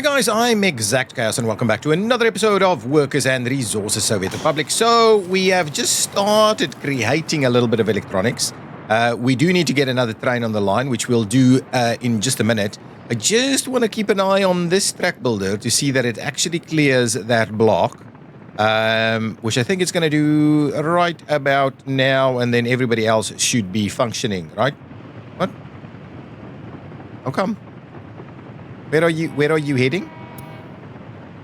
Hi guys, I'm ExactChaos and welcome back to another episode of Workers and Resources Soviet Republic. So we have just started creating a little bit of electronics. We do need to get another train on the line, which we'll do in just a minute. I just want to keep an eye on this track builder to see that it actually clears that block, which I think it's going to do right about now, and then everybody else should be functioning, right? What? How come? Where are you heading?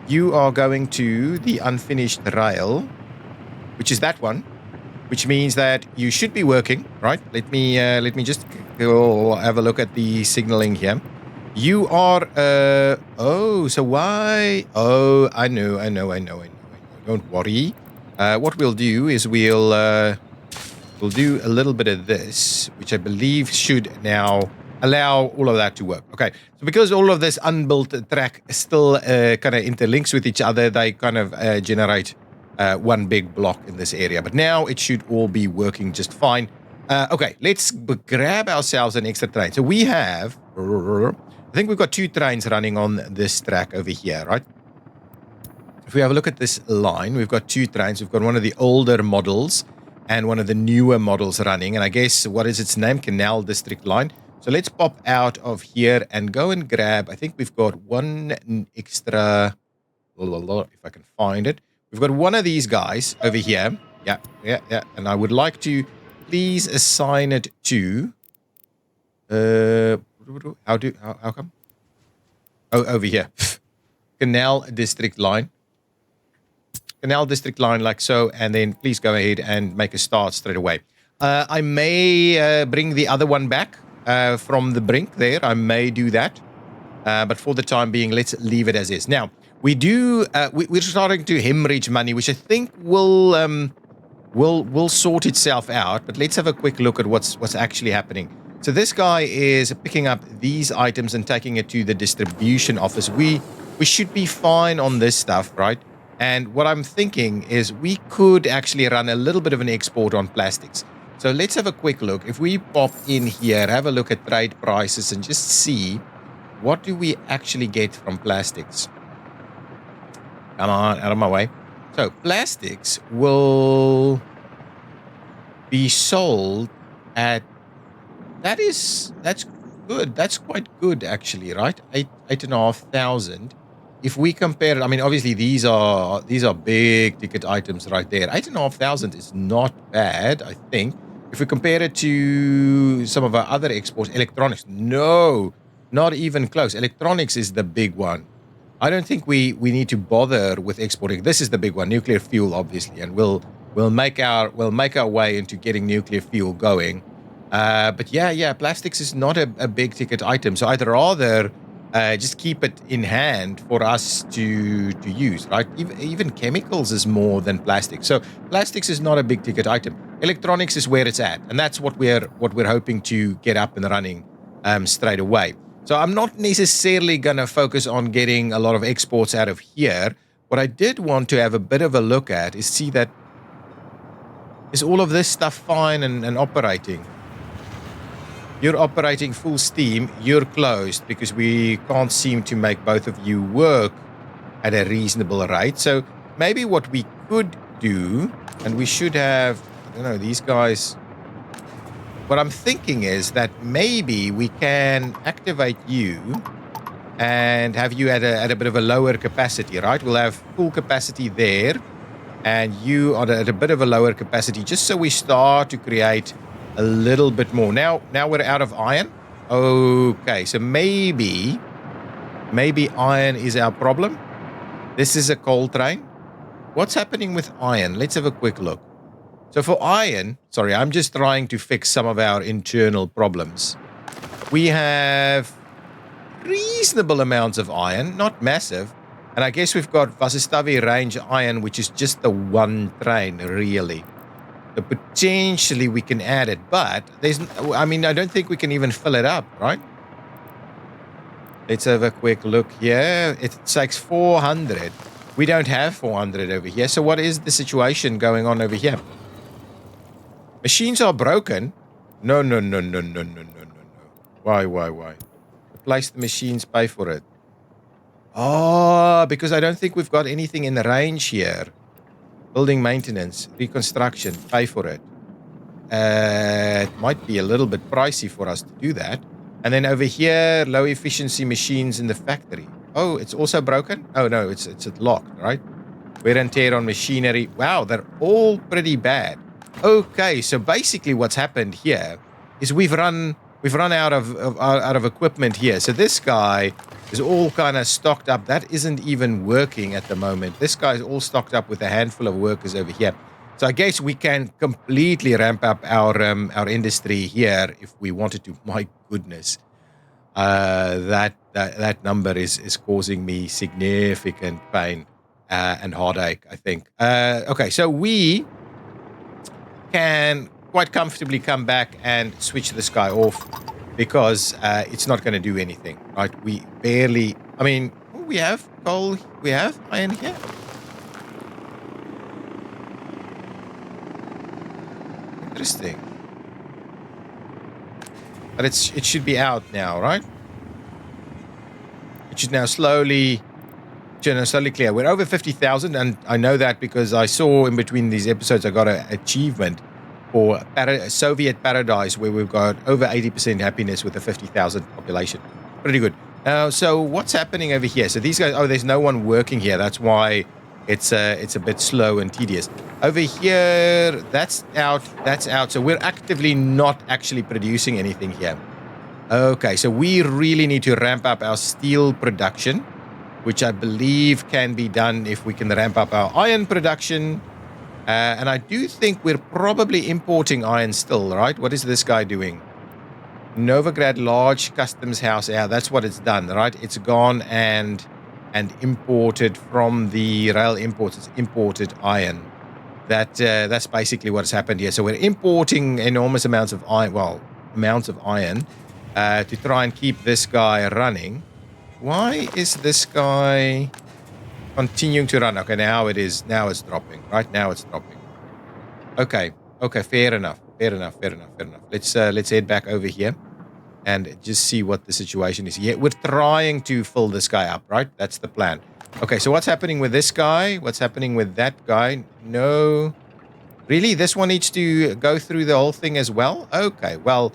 You are going to the unfinished rail, which is that one, which means that you should be working, right? Let me just go have a look at the signaling here. You are oh, so why? Oh, I know. Don't worry. What we'll do is we'll do a little bit of this, which I believe should now allow all of that to work. Okay, so because all of this unbuilt track still kind of interlinks with each other, they kind of generate one big block in this area. But now it should all be working just fine. Okay, let's grab ourselves an extra train. So we have, I think we've got 2 trains running on this track over here, right? If we have a look at this line, we've got 2 trains. We've got one of the older models and one of the newer models running. And I guess, what is its name? Canal District Line. So let's pop out of here and go and grab, I think we've got one extra, if I can find it. We've got one of these guys over here. Yeah. And I would like to please assign it to, how come? Oh, over here. Canal District Line. Canal District Line like so, and then please go ahead and make a start straight away. I may bring the other one back. From the brink there, I may do that, but for the time being, let's leave it as is. Now we're starting to hemorrhage money, which I think will sort itself out. But let's have a quick look at what's actually happening. So this guy is picking up these items and taking it to the distribution office. We should be fine on this stuff, right? And what I'm thinking is we could actually run a little bit of an export on plastics. So let's have a quick look. If we pop in here, have a look at trade prices and just see what do we actually get from plastics. Come on, out of my way. So plastics will be sold at, that's good. That's quite good actually, right? 8,500. If we compare it, I mean, obviously these are big ticket items right there. 8,500 is not bad, I think. If we compare it to some of our other exports, electronics, no, not even close. Electronics is the big one. I don't think we need to bother with exporting. This is the big one, nuclear fuel, obviously, and we'll make our way into getting nuclear fuel going. But yeah, plastics is not a big ticket item, so I'd rather just keep it in hand for us to use, right? Even chemicals is more than plastic. So plastics is not a big ticket item. Electronics is where it's at, and that's what we're hoping to get up and running straight away. So I'm not necessarily going to focus on getting a lot of exports out of here. What I did want to have a bit of a look at is see that, is all of this stuff fine and operating? You're operating full steam, you're closed because we can't seem to make both of you work at a reasonable rate. So maybe what we could do, and we should have, I don't know, these guys. What I'm thinking is that maybe we can activate you and have you at a bit of a lower capacity, right? We'll have full capacity there, and you are at a bit of a lower capacity, just so we start to create a little bit more. Now we're out of iron. Okay, so maybe iron is our problem. This is a coal train. What's happening with iron? Let's have a quick look. So for iron, sorry, I'm just trying to fix some of our internal problems. We have reasonable amounts of iron, not massive. And I guess we've got Vasistavi range iron, which is just the one train, really. So potentially we can add it, but I don't think we can even fill it up, right? Let's have a quick look here. It takes 400. We don't have 400 over here. So what is the situation going on over here? Machines are broken. No. Why? Replace the machines, pay for it. Oh, because I don't think we've got anything in the range here. Building maintenance, reconstruction, pay for it. It might be a little bit pricey for us to do that. And then over here, low efficiency machines in the factory. Oh, it's also broken? Oh, no, it's locked, right? Wear and tear on machinery. Wow, they're all pretty bad. Okay, so basically what's happened here is we've run out of equipment here. So this guy is all kind of stocked up. That isn't even working at the moment. This guy's all stocked up with a handful of workers over here. So I guess we can completely ramp up our industry here if we wanted to. My goodness, that number is causing me significant pain and heartache, I think. Okay, so we can quite comfortably come back and switch this guy off because it's not going to do anything, right? We barely. I mean, we have coal, we have iron here. Interesting. But it should be out now, right? It should now slowly clear. We're over 50,000, and I know that because I saw in between these episodes I got an achievement for Soviet Paradise where we've got over 80% happiness with a 50,000 population. Pretty good. So what's happening over here? So these guys, oh, there's no one working here. That's why it's a bit slow and tedious. Over here, that's out. So we're actively not actually producing anything here. Okay, so we really need to ramp up our steel production, which I believe can be done if we can ramp up our iron production. And I do think we're probably importing iron still, right? What is this guy doing? Novigrad Large Customs House. Yeah, that's what it's done, right? It's gone and imported from the rail imports. It's imported iron. That's basically what's happened here. So we're importing enormous amounts of iron, to try and keep this guy running. Why is this guy continuing to run? Okay, now it's dropping. Right now it's dropping. Okay, fair enough. Let's head back over here and just see what the situation is here. We're trying to fill this guy up, right? That's the plan. Okay, so what's happening with this guy? What's happening with that guy? No. Really? This one needs to go through the whole thing as well? Okay, well,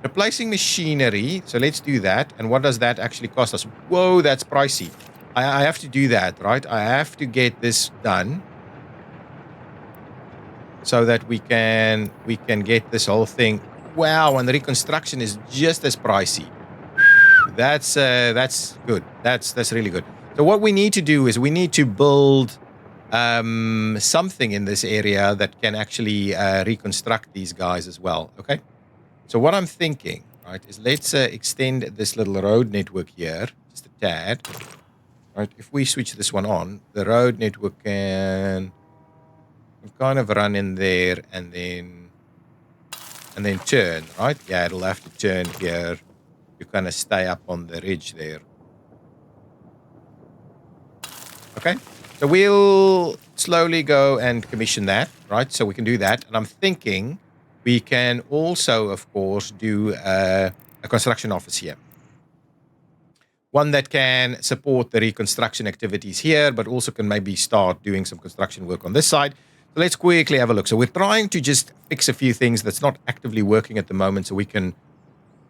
replacing machinery. So let's do that. And what does that actually cost us? Whoa, that's pricey. I have to do that, right? I have to get this done so that we can get this whole thing. Wow, and the reconstruction is just as pricey. That's good. That's really good. So what we need to do is we need to build something in this area that can actually reconstruct these guys as well. Okay. So what I'm thinking, right, is let's extend this little road network here just a tad. Right, if we switch this one on, the road network can kind of run in there and then turn, right? Yeah, it'll have to turn here to kind of stay up on the ridge there. Okay, so we'll slowly go and commission that, right? So we can do that. And I'm thinking we can also, of course, do a construction office here. One that can support the reconstruction activities here, but also can maybe start doing some construction work on this side. So let's quickly have a look. So we're trying to just fix a few things that's not actively working at the moment so we can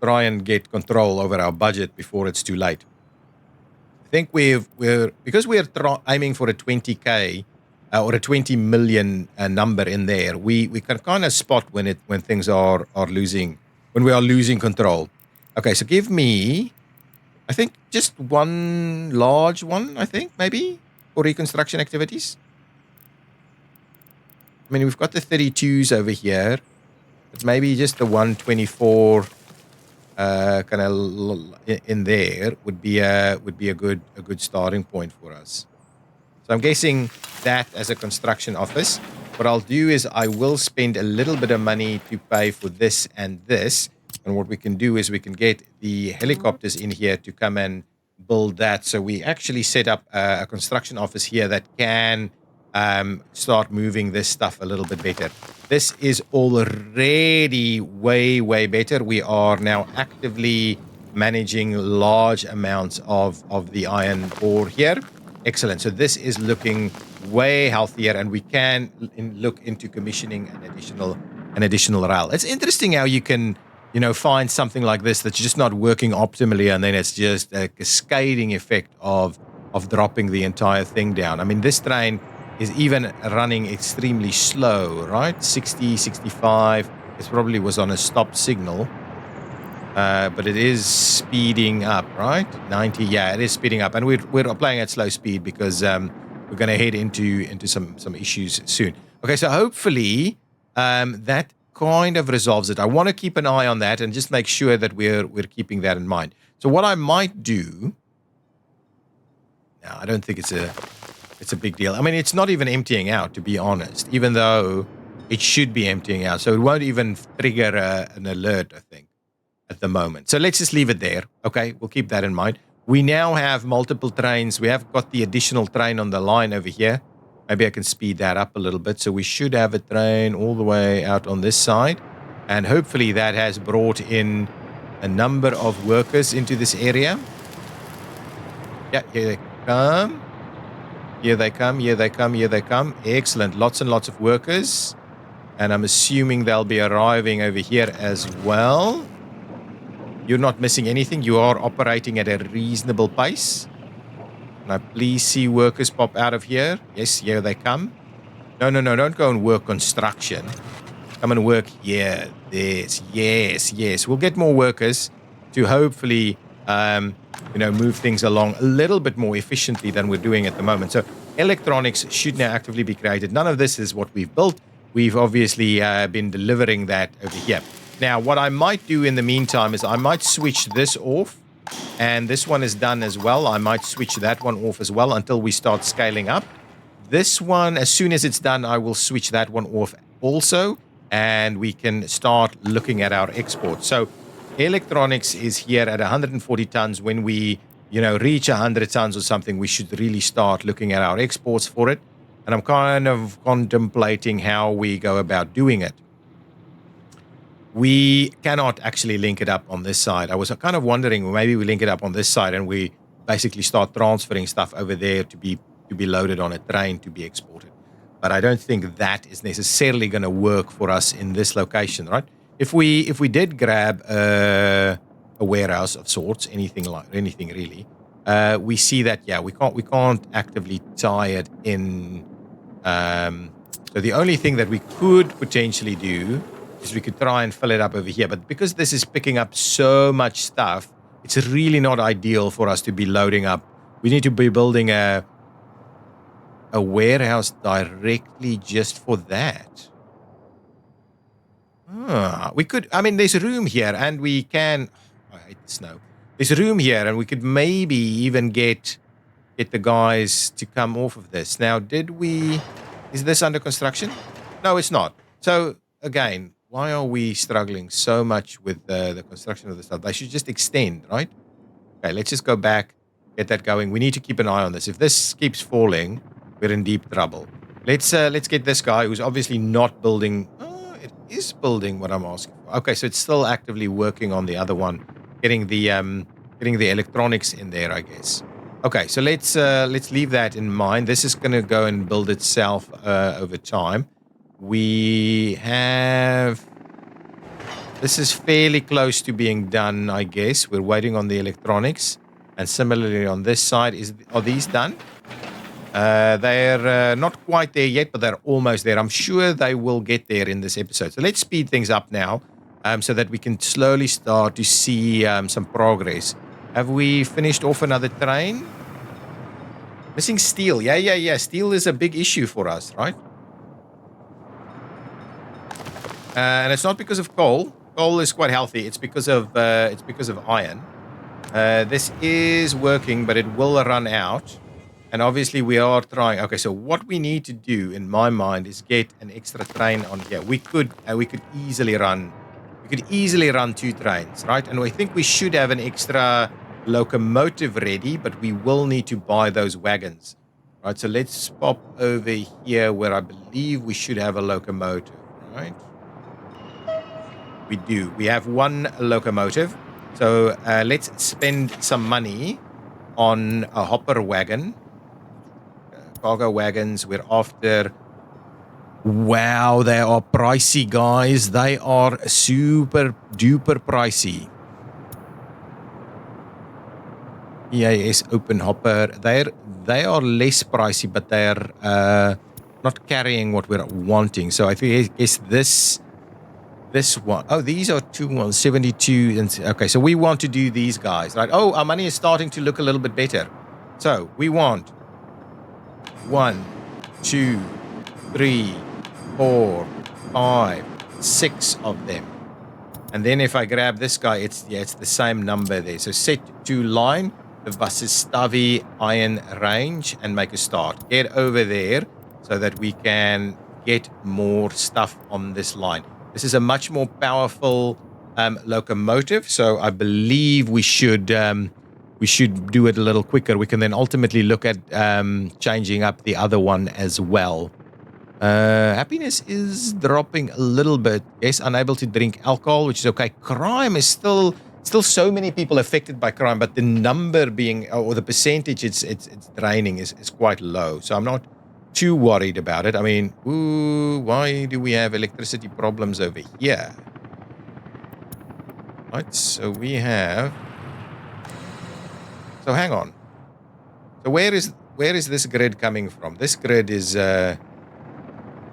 try and get control over our budget before it's too late. I think because we're aiming for a 20K or a 20 million number in there, we can kind of spot when things are losing, when we are losing control. Okay, so give me, I think, just one large one, I think, maybe, for reconstruction activities. I mean, we've got the 32s over here, but maybe just the 124 kind of in there would be a good starting point for us. So I'm guessing that as a construction office. What I'll do is I will spend a little bit of money to pay for this and this. And what we can do is we can get the helicopters in here to come and build that. So we actually set up a construction office here that can start moving this stuff a little bit better. This is already way better. We are now actively managing large amounts of the iron ore here. Excellent. So this is looking way healthier, and we can look into commissioning an additional rail. It's interesting how you can, find something like this that's just not working optimally, and then it's just a cascading effect of dropping the entire thing down. I mean, this train is even running extremely slow, right? 60, 65. It probably was on a stop signal. But it is speeding up, right? 90, yeah, it is speeding up. And we're applying at slow speed because we're going to head into some issues soon. Okay, so hopefully that kind of resolves it. I want to keep an eye on that and just make sure that we're keeping that in mind. So what I might do... No, I don't think it's a big deal. I mean, it's not even emptying out, to be honest, even though it should be emptying out. So it won't even trigger an alert, I think, at the moment. So let's just leave it there. Okay, we'll keep that in mind. We now have multiple trains. We have got the additional train on the line over here. Maybe I can speed that up a little bit. So we should have a train all the way out on this side. And hopefully that has brought in a number of workers into this area. Yeah, here they come. Here they come, here they come, here they come. Excellent. Lots and lots of workers. And I'm assuming they'll be arriving over here as well. You're not missing anything. You are operating at a reasonable pace. Can I please see workers pop out of here? Yes, here they come. No, don't go and work construction. Come and work here. Yes. We'll get more workers to hopefully, move things along a little bit more efficiently than we're doing at the moment. So electronics should now actively be created. None of this is what we've built. We've obviously been delivering that over here. Now, what I might do in the meantime is I might switch this off, and this one is done as well. I might switch that one off as well until we start scaling up. This one, as soon as it's done, I will switch that one off also, and we can start looking at our exports. So electronics is here at 140 tons. When we, reach 100 tons or something, we should really start looking at our exports for it. And I'm kind of contemplating how we go about doing it. We cannot actually link it up on this side. I was kind of wondering, maybe we link it up on this side and we basically start transferring stuff over there to be loaded on a train to be exported. But I don't think that is necessarily going to work for us in this location, right? If we did grab a warehouse of sorts, anything really, we see that we can't actively tie it in. So the only thing that we could potentially do is we could try and fill it up over here. But because this is picking up so much stuff, it's really not ideal for us to be loading up. We need to be building a warehouse directly just for that. We could, there's room here and we can, I hate the snow. There's room here and we could maybe even get the guys to come off of this. Now, is this under construction? No, it's not. So again, why are we struggling so much with the construction of the stuff? They should just extend, right? Okay, let's just go back, get that going. We need to keep an eye on this. If this keeps falling, we're in deep trouble. Let's get this guy who's obviously not building. Oh, it is building what I'm asking for. Okay, so it's still actively working on the other one, getting the electronics in there, I guess. Okay, so let's leave that in mind. This is going to go and build itself over time. We have... This is fairly close to being done, I guess. We're waiting on the electronics. And similarly on this side, are these done? They're not quite there yet, but they're almost there. I'm sure they will get there in this episode. So let's speed things up now so that we can slowly start to see some progress. Have we finished off another train? Missing steel. Yeah. Steel is a big issue for us, right? And it's not because of coal. Coal is quite healthy. It's because of iron. This is working, but it will run out. And obviously we are trying. Okay, so what we need to do, in my mind, is get an extra train on here. We could easily run 2 trains, right? And I think we should have an extra locomotive ready, but we will need to buy those wagons, right? So let's pop over here where I believe we should have a locomotive, right? We do. We have 1 locomotive. So let's spend some money on a hopper wagon. Cargo wagons, we're after... Wow, they are pricey, guys. They are super duper pricey. EAS open hopper. They are less pricey, but they're not carrying what we're wanting. So I guess this one. Oh, these are 272. And okay, so we want to do these guys, right? Oh, our money is starting to look a little bit better. So we want 1, 2, 3, 4, 5, 6 of them. And then if I grab this guy, it's the same number there. So set to line the Vasistavi iron range and make a start. Get over there so that we can get more stuff on this line. This is a much more powerful locomotive, so I believe we should do it a little quicker. We can then ultimately look at changing up the other one as well. Happiness is dropping a little bit. Yes, unable to drink alcohol, which is okay. Crime is still so many people affected by crime, but the number being, or the percentage it's draining is quite low. So I'm not too worried about it. I mean, why do we have electricity problems over here? Right, so we have... So hang on. So where is this grid coming from? This grid is... So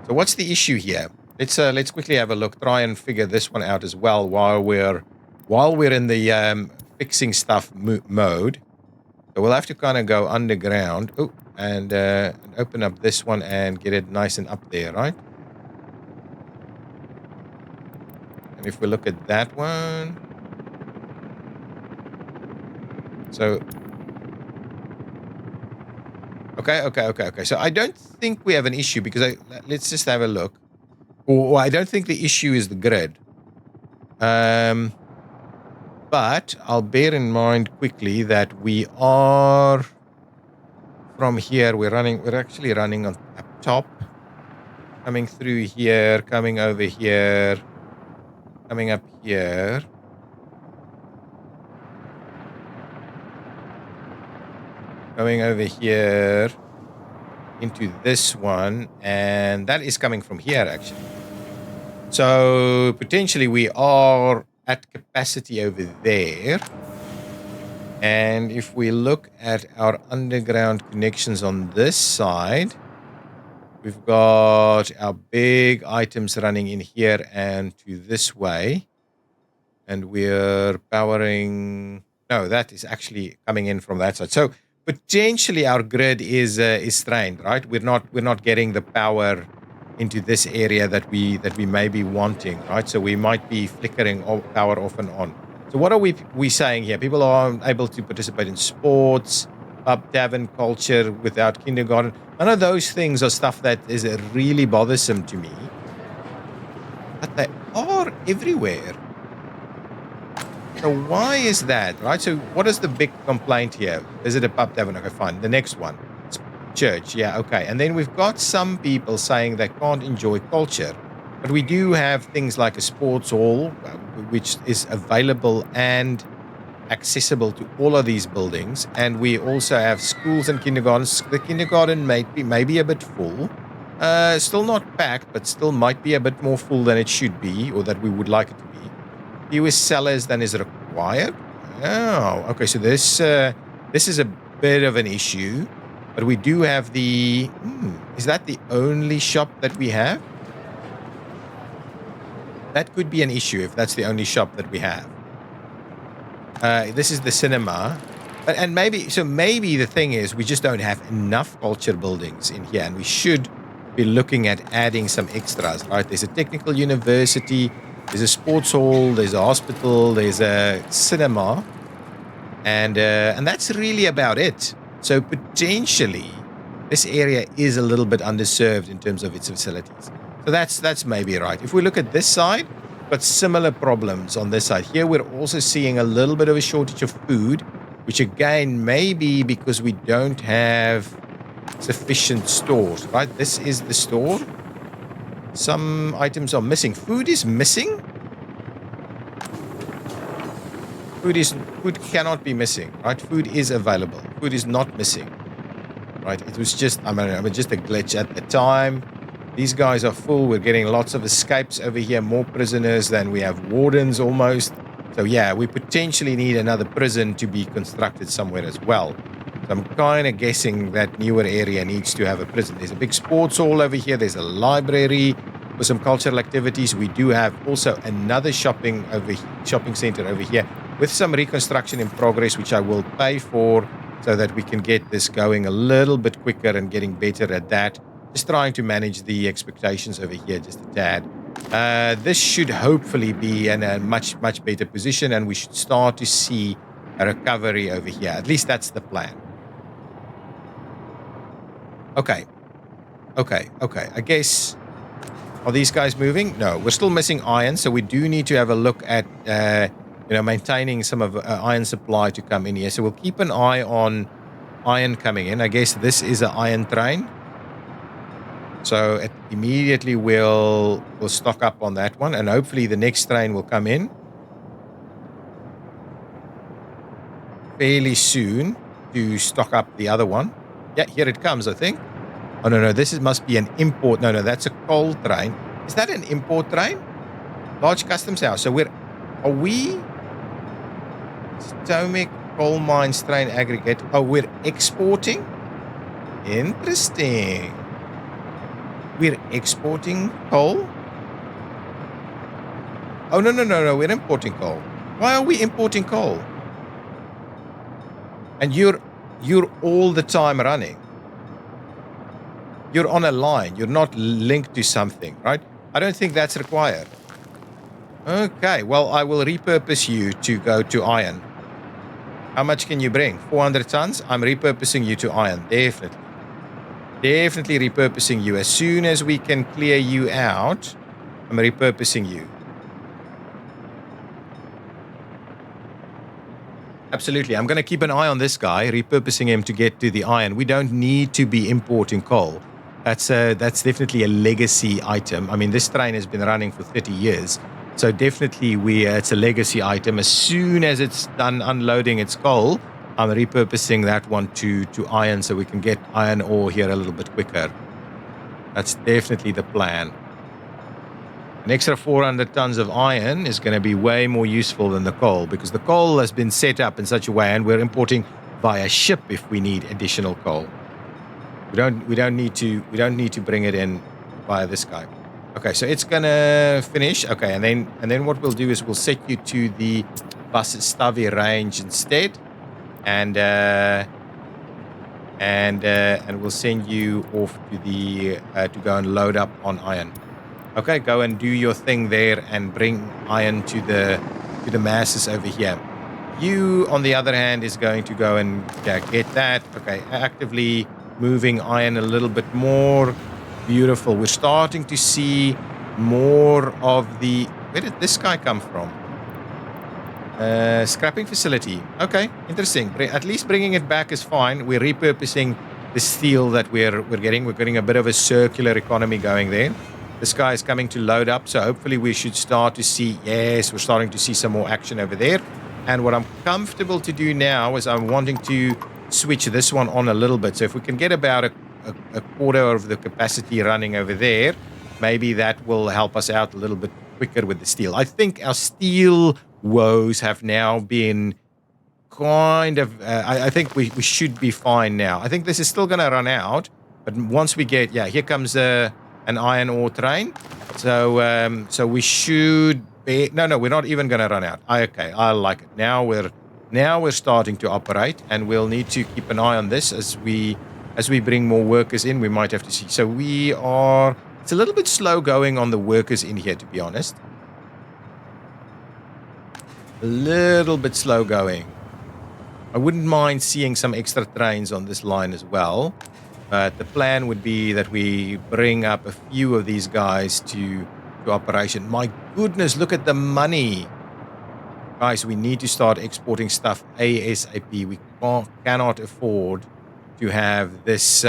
what's the issue here? Let's quickly have a look. Try and figure this one out as well while we're in the fixing stuff mode. So we'll have to kind of go underground. Oh, and open up this one and get it nice and up there, right? And if we look at that one... So... Okay. So I don't think we have an issue because let's just have a look. Or I don't think the issue is the grid. But I'll bear in mind quickly that we are... From here, we're actually running on up top. Coming through here, coming over here, coming up here. Going over here into this one, and that is coming from here actually. So potentially we are at capacity over there. And if we look at our underground connections on this side, we've got our big items running in here and to this way. And we're powering... No, that is actually coming in from that side. So potentially our grid is strained, right? We're not getting the power into this area that we may be wanting, right? So we might be flickering power off and on. So what are we saying here? People are able to participate in sports, pub, tavern, culture without kindergarten. None of those things are stuff that is really bothersome to me. But they are everywhere. So why is that, right? So what is the big complaint here? Is it a pub, tavern? Okay, fine. The next one. It's church. Yeah, okay. And then we've got some people saying they can't enjoy culture. But we do have things like a sports hall, which is available and accessible to all of these buildings. And we also have schools and kindergartens. The kindergarten may be a bit full. Still not packed, but still might be a bit more full than it should be, or that we would like it to be. Fewer sellers than is required. Oh, okay. So this is a bit of an issue. But we do have the... is that the only shop that we have? That could be an issue if that's the only shop that we have. This is the cinema. And maybe the thing is we just don't have enough culture buildings in here, and we should be looking at adding some extras, right? There's a technical university, there's a sports hall, there's a hospital, there's a cinema, and that's really about it. So potentially this area is a little bit underserved in terms of its facilities. So that's maybe right. If we look at this side, we've got similar problems on this side. Here we're also seeing a little bit of a shortage of food, which again may be because we don't have sufficient stores, right? This is the store. Some items are missing. Food is missing? Food cannot be missing, right? Food is available. Food is not missing, right? It was just, I mean, just a glitch at the time. These guys are full. We're getting lots of escapes over here, more prisoners than we have wardens almost. So yeah, we potentially need another prison to be constructed somewhere as well. So I'm kind of guessing that newer area needs to have a prison. There's a big sports hall over here. There's a library for some cultural activities. We do have also another shopping center over here with some reconstruction in progress, which I will pay for so that we can get this going a little bit quicker and getting better at that. Just trying to manage the expectations over here just a tad. This should hopefully be in a much better position, and we should start to see a recovery over here. At least that's the plan. Okay. I guess, are these guys moving? No, we're still missing iron, so we do need to have a look at maintaining some of iron supply to come in here. So we'll keep an eye on iron coming in. I guess this is an iron train. So immediately we'll stock up on that one, and hopefully the next train will come in fairly soon to stock up the other one. Yeah, here it comes, I think. Oh, no, must be an import. No, that's a coal train. Is that an import train? Large customs house. So are we? Stomach coal mines train aggregate. Oh, we're exporting? Interesting. We're exporting coal? Oh, no, we're importing coal. Why are we importing coal? And you're all the time running. You're on a line. You're not linked to something, right? I don't think that's required. Okay, well, I will repurpose you to go to iron. How much can you bring? 400 tons? I'm repurposing you to iron, definitely. Definitely repurposing you. As soon as we can clear you out, I'm repurposing you. Absolutely. I'm going to keep an eye on this guy, repurposing him to get to the iron. We don't need to be importing coal. That's definitely a legacy item. I mean, this train has been running for 30 years. So definitely it's a legacy item. As soon as it's done unloading its coal, I'm repurposing that one to iron so we can get iron ore here a little bit quicker. That's definitely the plan. An extra 400 tons of iron is going to be way more useful than the coal, because the coal has been set up in such a way, and we're importing via ship if we need additional coal. We don't need to bring it in via this guy. Okay, so it's gonna finish. Okay, and then what we'll do is we'll set you to the Basistavi range instead, and we'll send you off to to go and load up on iron. Okay, go and do your thing there and bring iron to the masses over here. You, on the other hand, is going to go and get that. Okay, actively moving iron a little bit more. Beautiful. We're starting to see more of the... Where did this guy come from? Scrapping facility. Okay, interesting. At least bringing it back is fine. We're repurposing the steel that we're getting. We're getting a bit of a circular economy going there. This guy is coming to load up, so hopefully we should start to see... Yes, we're starting to see some more action over there. And what I'm comfortable to do now is I'm wanting to switch this one on a little bit. So if we can get about a quarter of the capacity running over there, maybe that will help us out a little bit quicker with the steel. I think our steel woes have now been kind of... I think we should be fine now. I think this is still going to run out, but once we get... Yeah, here comes an iron ore train. So we should be... No, we're not even going to run out. Okay, I like it. Now we're starting to operate, and we'll need to keep an eye on this as we bring more workers in. We might have to see. So it's a little bit slow going on the workers in here, to be honest. A little bit slow going. I wouldn't mind seeing some extra trains on this line as well. But the plan would be that we bring up a few of these guys to operation. My goodness, look at the money. Guys, we need to start exporting stuff ASAP. We cannot afford to have this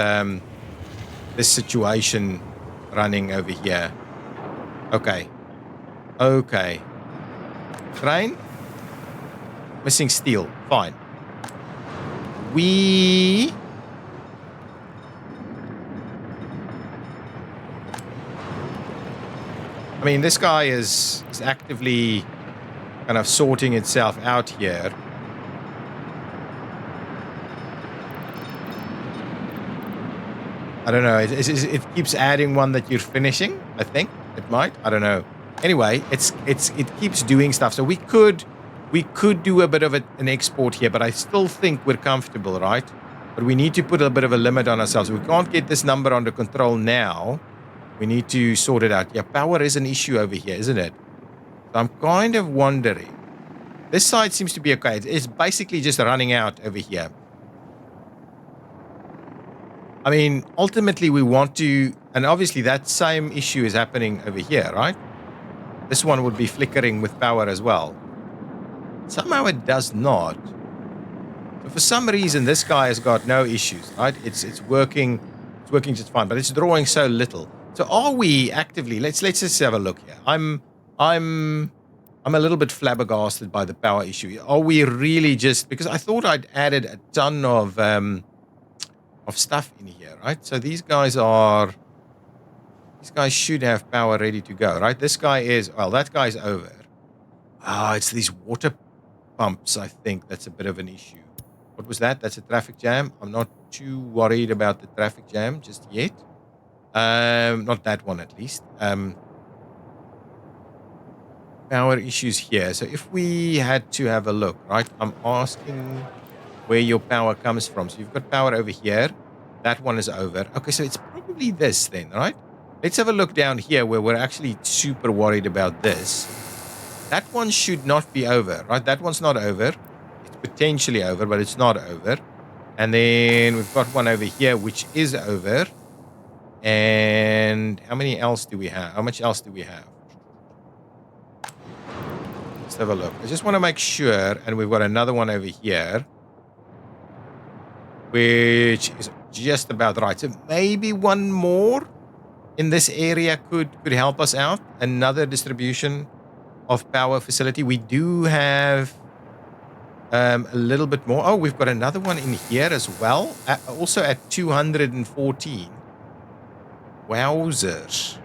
situation running over here. Okay. Train. Missing steel. Fine. I mean, this guy is actively kind of sorting itself out here. I don't know. It keeps adding one that you're finishing. I think it might. I don't know. Anyway, it keeps doing stuff. So we could do a bit of an export here, but I still think we're comfortable, right? But we need to put a bit of a limit on ourselves. We can't get this number under control now. We need to sort it out. Yeah, power is an issue over here, isn't it? So I'm kind of wondering. This side seems to be okay. It's basically just running out over here. I mean, ultimately we want to, and obviously that same issue is happening over here, right? This one would be flickering with power as well. Somehow it does not. So for some reason, this guy has got no issues, right? It's working just fine, but it's drawing so little. So are we actively? Let's just have a look here. I'm a little bit flabbergasted by the power issue. Are we really just, because I thought I'd added a ton of stuff in here, right? So these guys should have power ready to go, right? This guy is, well, that guy's over. It's these water pumps, I think that's a bit of an issue. What was that? That's a traffic jam. I'm not too worried about the traffic jam just yet. Not that one at least. Power issues here. So if we had to have a look, right? I'm asking where your power comes from. So you've got power over here. That one is over. Okay, so it's probably this then, right? Let's have a look down here where we're actually super worried about this. That one should not be over, right? That one's not over. It's potentially over, but it's not over. And then we've got one over here, which is over. And how many else do we have? How much else do we have? Let's have a look. I just want to make sure. And we've got another one over here, which is just about right. So maybe one more in this area could help us out. Another distribution of power facility. We do have a little bit more. Oh, we've got another one in here as well. Also at 214. Wowzers.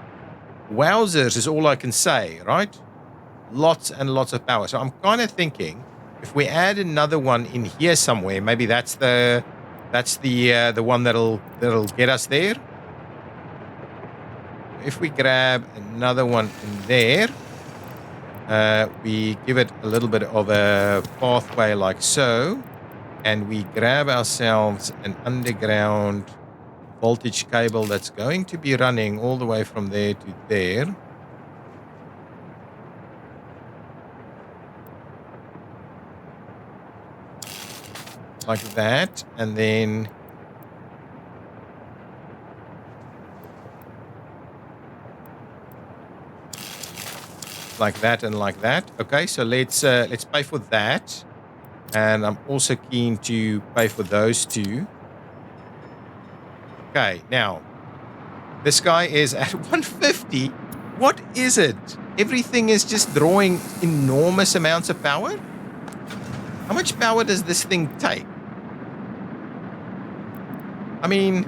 Wowzers is all I can say, right? Lots and lots of power. So I'm kind of thinking if we add another one in here somewhere, maybe that's the one that'll get us there. If we grab another one in there, we give it a little bit of a pathway like so, and we grab ourselves an underground voltage cable that's going to be running all the way from there to there. Like that, and then like that and like that. Okay, so let's pay for that, and I'm also keen to pay for those two. Okay, now this guy is at 150. What is it? Everything is just drawing enormous amounts of power. How much power does this thing take? I mean,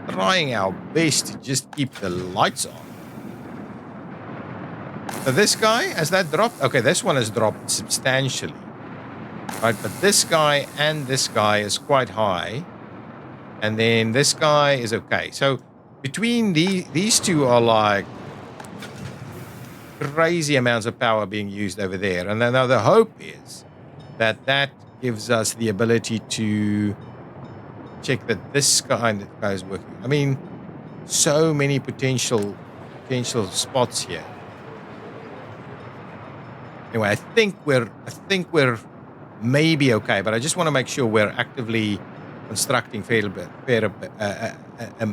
trying our best to just keep the lights on. So this guy, has that dropped? Okay, this one has dropped substantially. Right, but this guy and this guy is quite high. And then this guy is okay. So between these two are like crazy amounts of power being used over there. And then now the hope is that gives us the ability to check that this guy is working. I mean, so many potential spots here. Anyway, I think we're maybe okay, but I just want to make sure we're actively constructing fair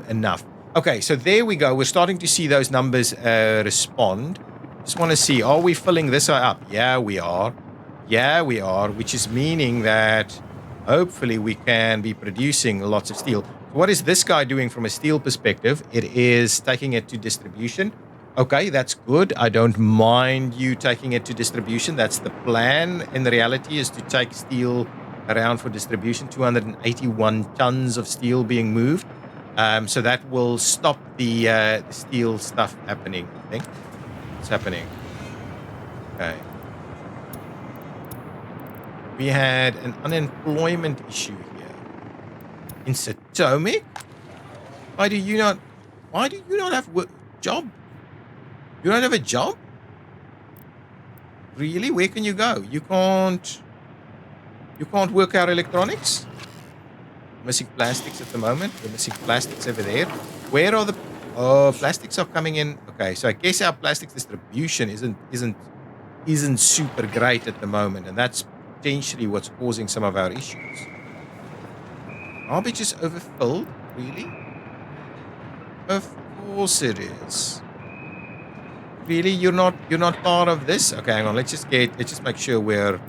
enough. Okay, so there we go. We're starting to see those numbers respond. Just want to see, are we filling this up? Yeah, we are. Yeah, we are, which is meaning that hopefully we can be producing lots of steel. What is this guy doing from a steel perspective? It is taking it to distribution. Okay, that's good. I don't mind you taking it to distribution. That's the plan. In the reality is to take steel around for distribution. 281 tons of steel being moved. So that will stop the steel stuff happening, I think. It's happening. Okay. We had an unemployment issue here. In Satomic? Why do you not have job? You don't have a job? Really? Where can you go? You can't work out electronics? Missing plastics at the moment. We're missing plastics over there. Where are the plastics are coming in? Okay, so I guess our plastics distribution isn't super great at the moment, and that's potentially what's causing some of our issues. Garbage is overfilled? Really? Of course it is. Really, you're not part of this? Okay, hang on. Let's just make sure we're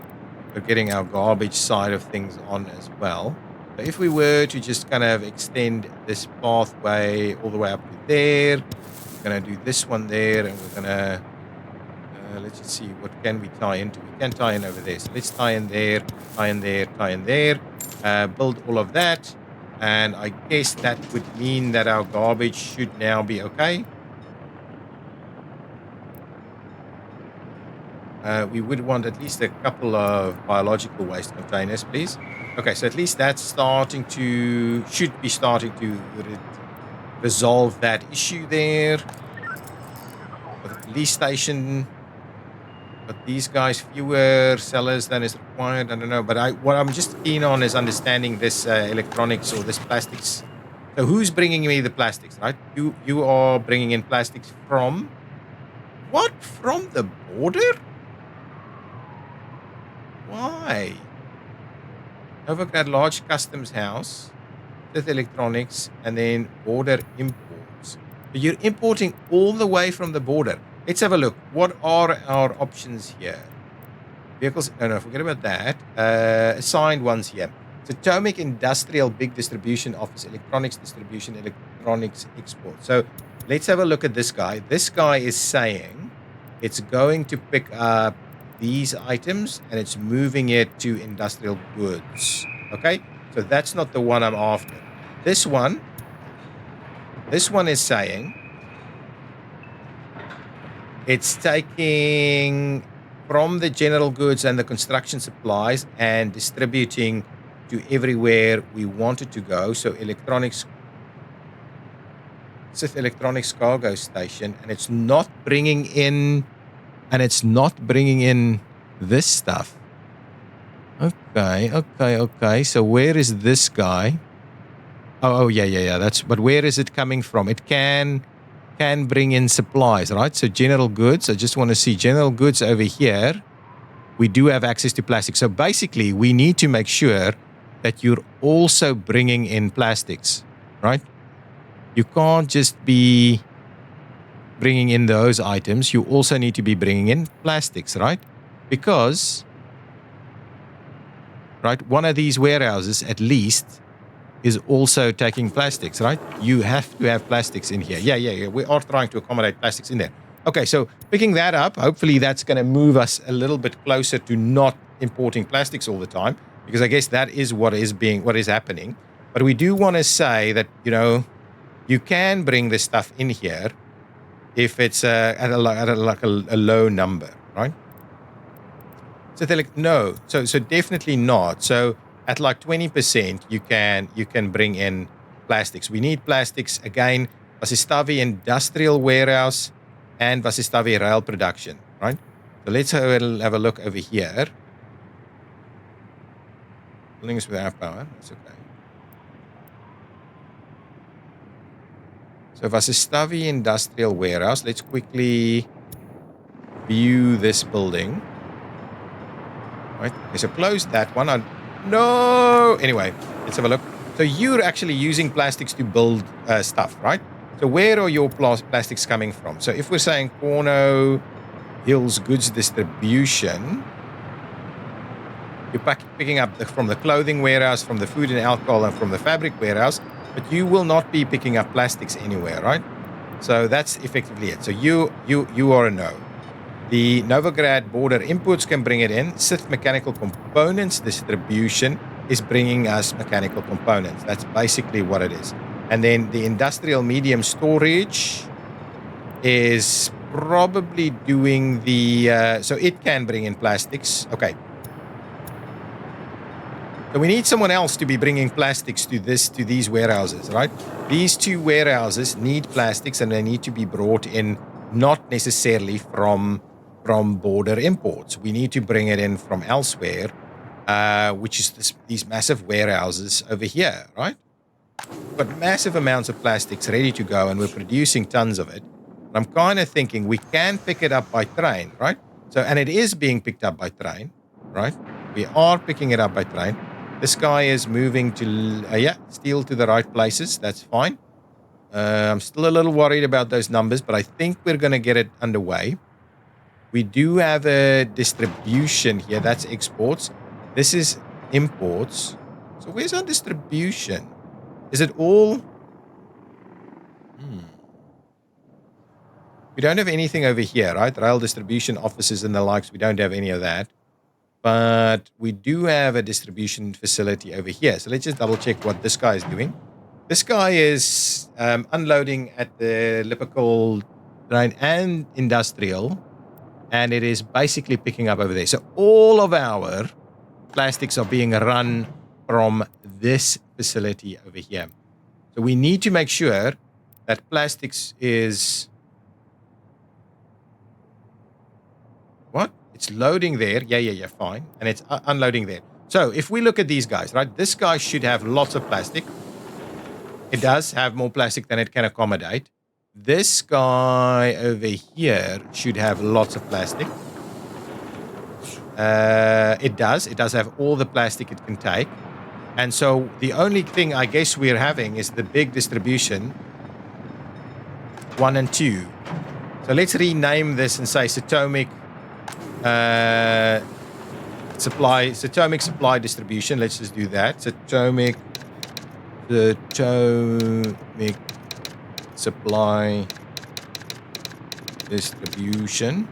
getting our garbage side of things on as well. So if we were to just kind of extend this pathway all the way up to there, we're gonna do this one there, and we're gonna let's just see, what can we tie into? We can tie in over there. So let's tie in there, tie in there, tie in there. Build all of that, and I guess that would mean that our garbage should now be okay. We would want at least a couple of biological waste containers, please. Okay, so at least that's should be starting to resolve that issue there. For the police station, but these guys, fewer sellers than is required. I don't know, but what I'm just keen on is understanding this electronics or this plastics. So who's bringing me the plastics, right? You are bringing in plastics from what? From the border? Why? Overgrad large customs house with electronics and then border imports. So you're importing all the way from the border. Let's have a look. What are our options here? Vehicles. No, forget about that. Assigned ones here. So Satomic Industrial Big Distribution Office, Electronics Distribution, Electronics Export. So let's have a look at this guy. This guy is saying it's going to pick up these items and it's moving it to industrial goods. Okay, so that's not the one I'm after. This one is saying it's taking from the general goods and the construction supplies and distributing to everywhere we want it to go. So electronics cargo station, and it's not bringing in this stuff. Okay. So where is this guy? Oh, yeah. But where is it coming from? It can bring in supplies, right? So general goods. I just want to see general goods over here. We do have access to plastic. So basically, we need to make sure that you're also bringing in plastics, right? You can't just be bringing in those items. You also need to be bringing in plastics, right? Because, right, one of these warehouses at least is also taking plastics, right? You have to have plastics in here. Yeah. We are trying to accommodate plastics in there. Okay, so picking that up, hopefully that's going to move us a little bit closer to not importing plastics all the time, because I guess that is what is happening. But we do want to say that, you can bring this stuff in here if it's at a low number, right? So they're like, no, so definitely not. So at like 20%, you can bring in plastics. We need plastics again. Vasistavi Industrial Warehouse and Vasistavi Rail Production, right? So let's have a look over here. Buildings without power. That's okay. So Vasistavi Industrial Warehouse. Let's quickly view this building. Right. Okay, so close that one. No. Anyway, let's have a look. So you're actually using plastics to build stuff, right? So where are your plastics coming from? So if we're saying Cornoe Hills Goods Distribution, you're picking up from the clothing warehouse, from the food and alcohol, and from the fabric warehouse, but you will not be picking up plastics anywhere, right? So that's effectively it. So you are a no. The Novograd border inputs can bring it in. Sith mechanical components distribution is bringing us mechanical components. That's basically what it is. And then the industrial medium storage is probably doing the... so it can bring in plastics. Okay. So we need someone else to be bringing plastics to these warehouses, right? These two warehouses need plastics, and they need to be brought in not necessarily from border imports. We need to bring it in from elsewhere, which is these massive warehouses over here, right? We've got massive amounts of plastics ready to go, and we're producing tons of it. And I'm kind of thinking we can pick it up by train, right? So, and it is being picked up by train, right? We are picking it up by train. This guy is moving to, steel to the right places. That's fine. I'm still a little worried about those numbers, but I think we're going to get it underway. We do have a distribution here. That's exports. This is imports. So where's our distribution? Is it all? We don't have anything over here, right? Rail distribution offices and the likes. We don't have any of that. But we do have a distribution facility over here. So let's just double check what this guy is doing. This guy is unloading at the Lipical train and industrial. And it is basically picking up over there. So all of our plastics are being run from this facility over here. So we need to make sure that plastics is... What? It's loading there. Yeah, fine. And it's unloading there. So if we look at these guys, right? This guy should have lots of plastic. It does have more plastic than it can accommodate. This guy over here should have lots of plastic. It does. It does have all the plastic it can take. And so the only thing I guess we're having is the big distribution. 1 and 2. So let's rename this and say Cytomic supply distribution. Let's just do that. Cytomic supply distribution.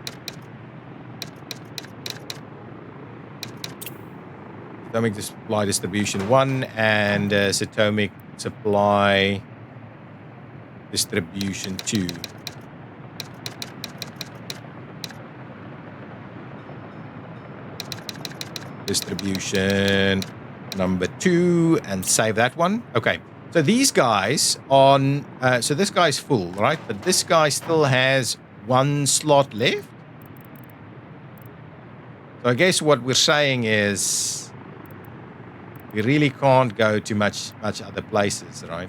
Cytomic supply distribution 1 and Cytomic supply distribution 2. Distribution number 2 and save that one. Okay. So these guys on, so this guy's full, right? But this guy still has 1 slot left. So I guess what we're saying is we really can't go to much other places, right?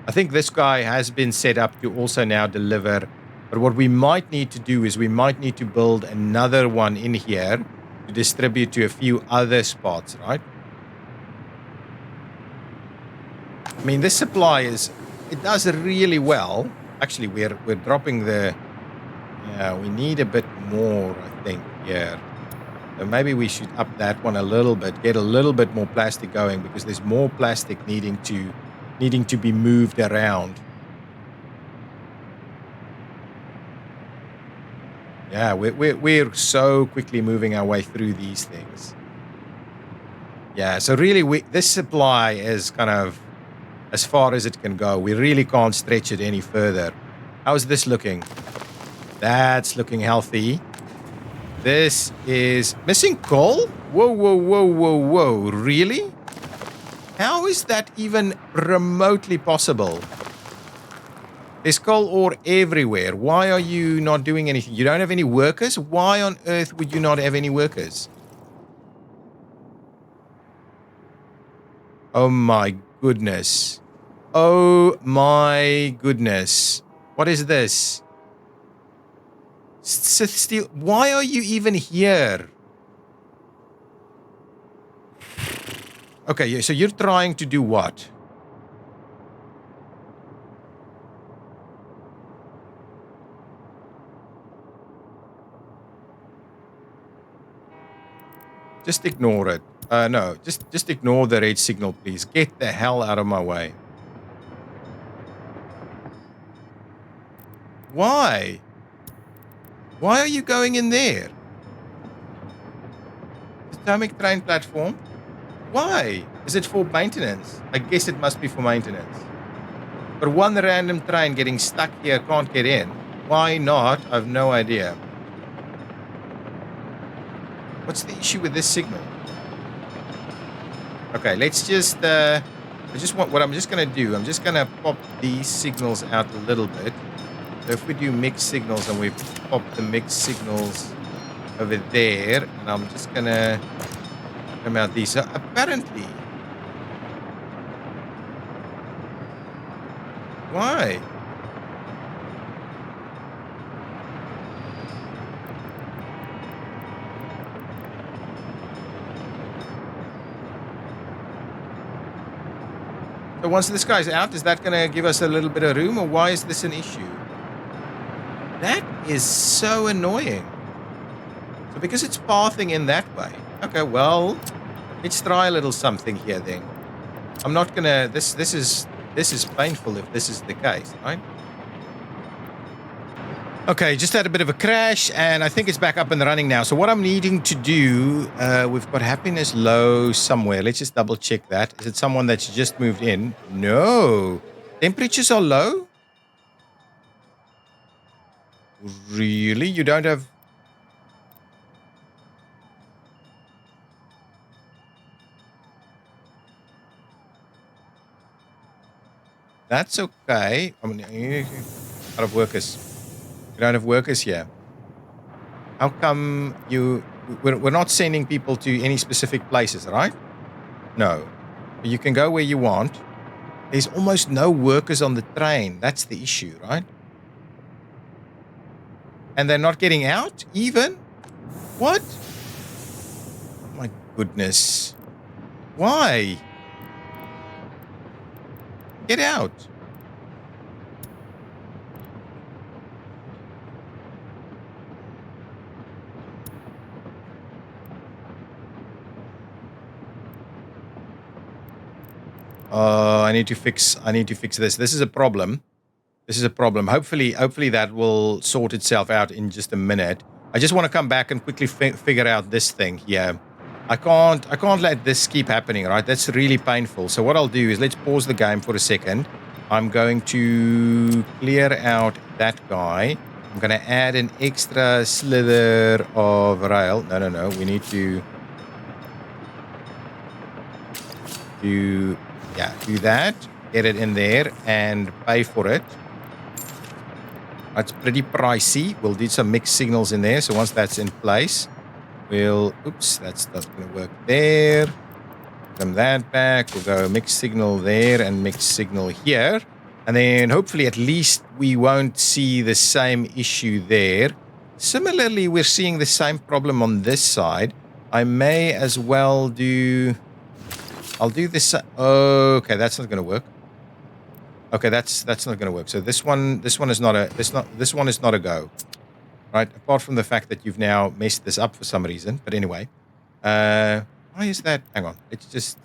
I think this guy has been set up to also now deliver. But what we might need to do is we might need to build another one in here to distribute to a few other spots, right? I mean, this supply it does really well. Actually, we're dropping the... Yeah, we need a bit more, I think, here. So maybe we should up that one a little bit, get a little bit more plastic going, because there's more plastic needing to be moved around. Yeah, we're so quickly moving our way through these things. Yeah, so really, this supply is kind of as far as it can go. We really can't stretch it any further. How's this looking? That's looking healthy. This is missing coal? Whoa. Really? How is that even remotely possible? There's coal ore everywhere. Why are you not doing anything? You don't have any workers? Why on earth would you not have any workers? Oh my goodness. Oh my goodness. What is this? Sith Steel. Why are you even here? Okay, so you're trying to do what? Just ignore it. No, just ignore the red signal, please. Get the hell out of my way. Why? Why are you going in there? Atomic train platform? Why? Is it for maintenance? I guess it must be for maintenance. But one random train getting stuck here can't get in. Why not? I have no idea. What's the issue with this signal? Okay, let's just, what I'm just going to do, I'm just going to pop these signals out a little bit. So if we do mixed signals and we pop the mixed signals over there, and I'm just going to come out these. So apparently, why? So once this guy's out, is that going to give us a little bit of room, or why is this an issue? That is so annoying. So because it's pathing in that way. Okay, well, let's try a little something here then. I'm not going to... This is painful if this is the case, right? Okay, just had a bit of a crash, and I think it's back up and running now. So what I'm needing to do, we've got happiness low somewhere. Let's just double check that. Is it someone that's just moved in? No. Temperatures are low? Really? You don't have... That's okay. I mean, out of workers. We don't have workers here. How come we're not sending people to any specific places, right? No. You can go where you want. There's almost no workers on the train. That's the issue, right? And they're not getting out even? What? Oh my goodness. Why? Get out. I need to fix this. This is a problem. Hopefully that will sort itself out in just a minute. I just want to come back and quickly figure out this thing here. I can't let this keep happening, right? That's really painful. So what I'll do is let's pause the game for a second. I'm going to clear out that guy. I'm going to add an extra slither of rail. No. We need to do that. Get it in there and pay for it. That's pretty pricey. We'll do some mixed signals in there. So once that's in place, that's not going to work there. Come that back. We'll go mixed signal there and mixed signal here. And then hopefully at least we won't see the same issue there. Similarly, we're seeing the same problem on this side. I may as well do... I'll do this. Okay, that's not going to work. Okay, that's not going to work. So this one is not a go. Right? Apart from the fact that you've now messed this up for some reason. But anyway, why is that? Hang on. Let's just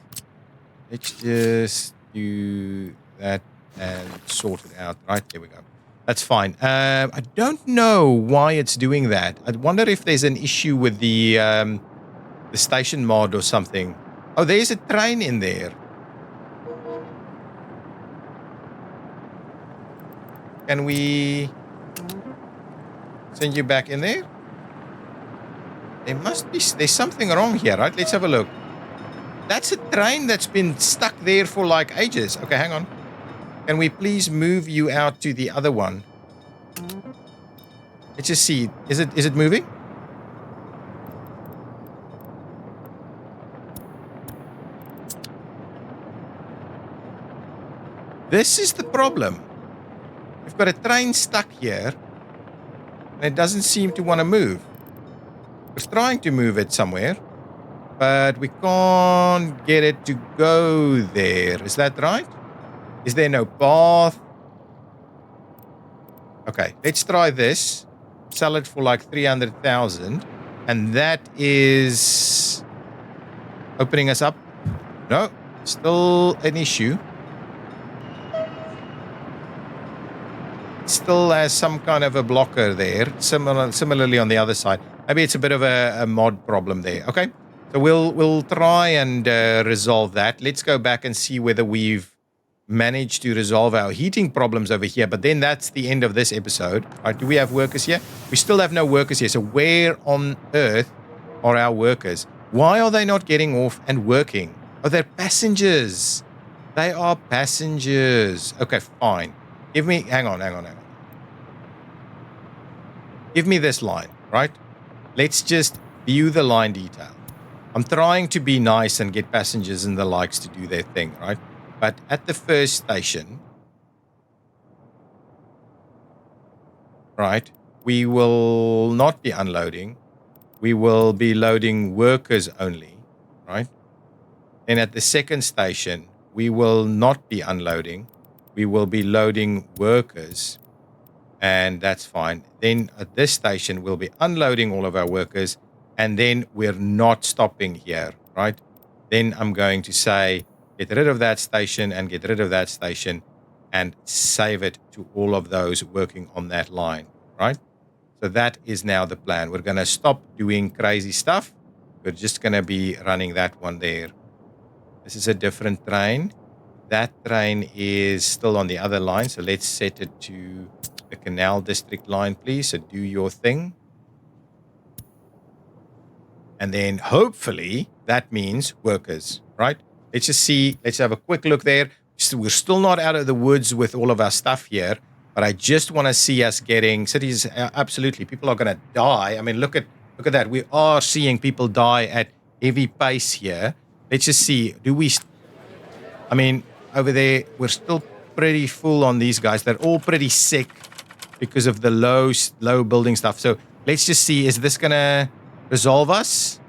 do that and sort it out. Right, there we go. That's fine. I don't know why it's doing that. I wonder if there's an issue with the station mod or something. Oh, there's a train in there. Can we send you back in there? There's something wrong here, right? Let's have a look. That's a train that's been stuck there for like ages. Okay, hang on. Can we please move you out to the other one? Let's just see. Is it moving? This is the problem. We've got a train stuck here, and it doesn't seem to want to move. We're trying to move it somewhere, but we can't get it to go there. Is that right? Is there no path? Okay, let's try this. Sell it for like 300,000, and that is opening us up. No, still an issue. still has some kind of a blocker there. Similarly on the other side. Maybe it's a bit of a mod problem there. Okay, so we'll try and resolve that. Let's go back and see whether we've managed to resolve our heating problems over here. But then that's the end of this episode. All right, do we have workers here? We still have no workers here. So where on earth are our workers? Why are they not getting off and working? Oh, they're passengers. They are passengers. Okay, fine. Give me, hang on. Give me this line, right? Let's just view the line detail. I'm trying to be nice and get passengers and the likes to do their thing, right? But at the first station, right, we will not be unloading. We will be loading workers only, right? And at the second station, we will not be unloading. We will be loading workers, and that's fine. Then at this station, we'll be unloading all of our workers, and then we're not stopping here, right? Then I'm going to say, get rid of that station and get rid of that station and save it to all of those working on that line, right? So that is now the plan. We're going to stop doing crazy stuff. We're just going to be running that one there. This is a different train. That train is still on the other line. So let's set it to the Canal District line, please. So do your thing. And then hopefully that means workers, right? Let's just see. Let's have a quick look there. We're still not out of the woods with all of our stuff here, but I just want to see us getting cities. Absolutely, people are going to die. I mean, look at that. We are seeing people die at heavy pace here. Let's just see. I mean, over there, we're still pretty full on these guys. They're all pretty sick because of the low building stuff. So let's just see. Is this going to resolve us?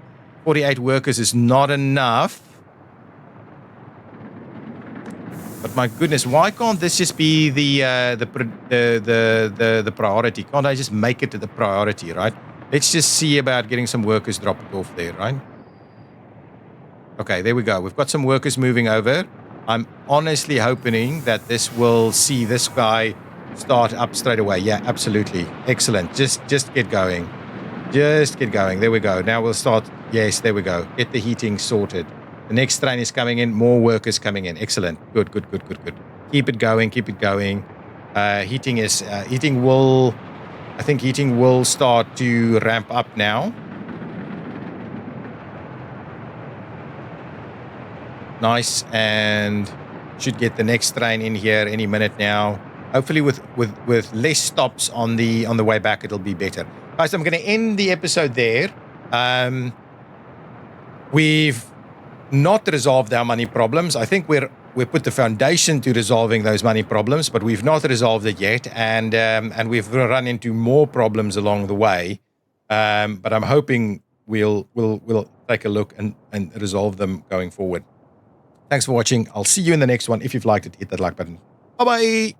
48 workers is not enough. But my goodness, why can't this just be the priority? Can't I just make it to the priority, right? Let's just see about getting some workers dropped off there, right? Okay, there we go. We've got some workers moving over. I'm honestly hoping that this will see this guy start up straight away. Yeah, absolutely. Excellent. Just get going. Just get going. There we go. Now we'll start. Yes, there we go. Get the heating sorted. The next train is coming in. More workers coming in. Excellent. Good. Keep it going. Heating will start to ramp up now. Nice. And should get the next train in here any minute now. Hopefully with less stops on the way back, it'll be better. Guys, I'm going to end the episode there. We've not resolved our money problems. I think we put the foundation to resolving those money problems, but we've not resolved it yet, and we've run into more problems along the way. But I'm hoping we'll take a look and resolve them going forward. Thanks for watching. I'll see you in the next one. If you've liked it, hit that like button. Bye-bye.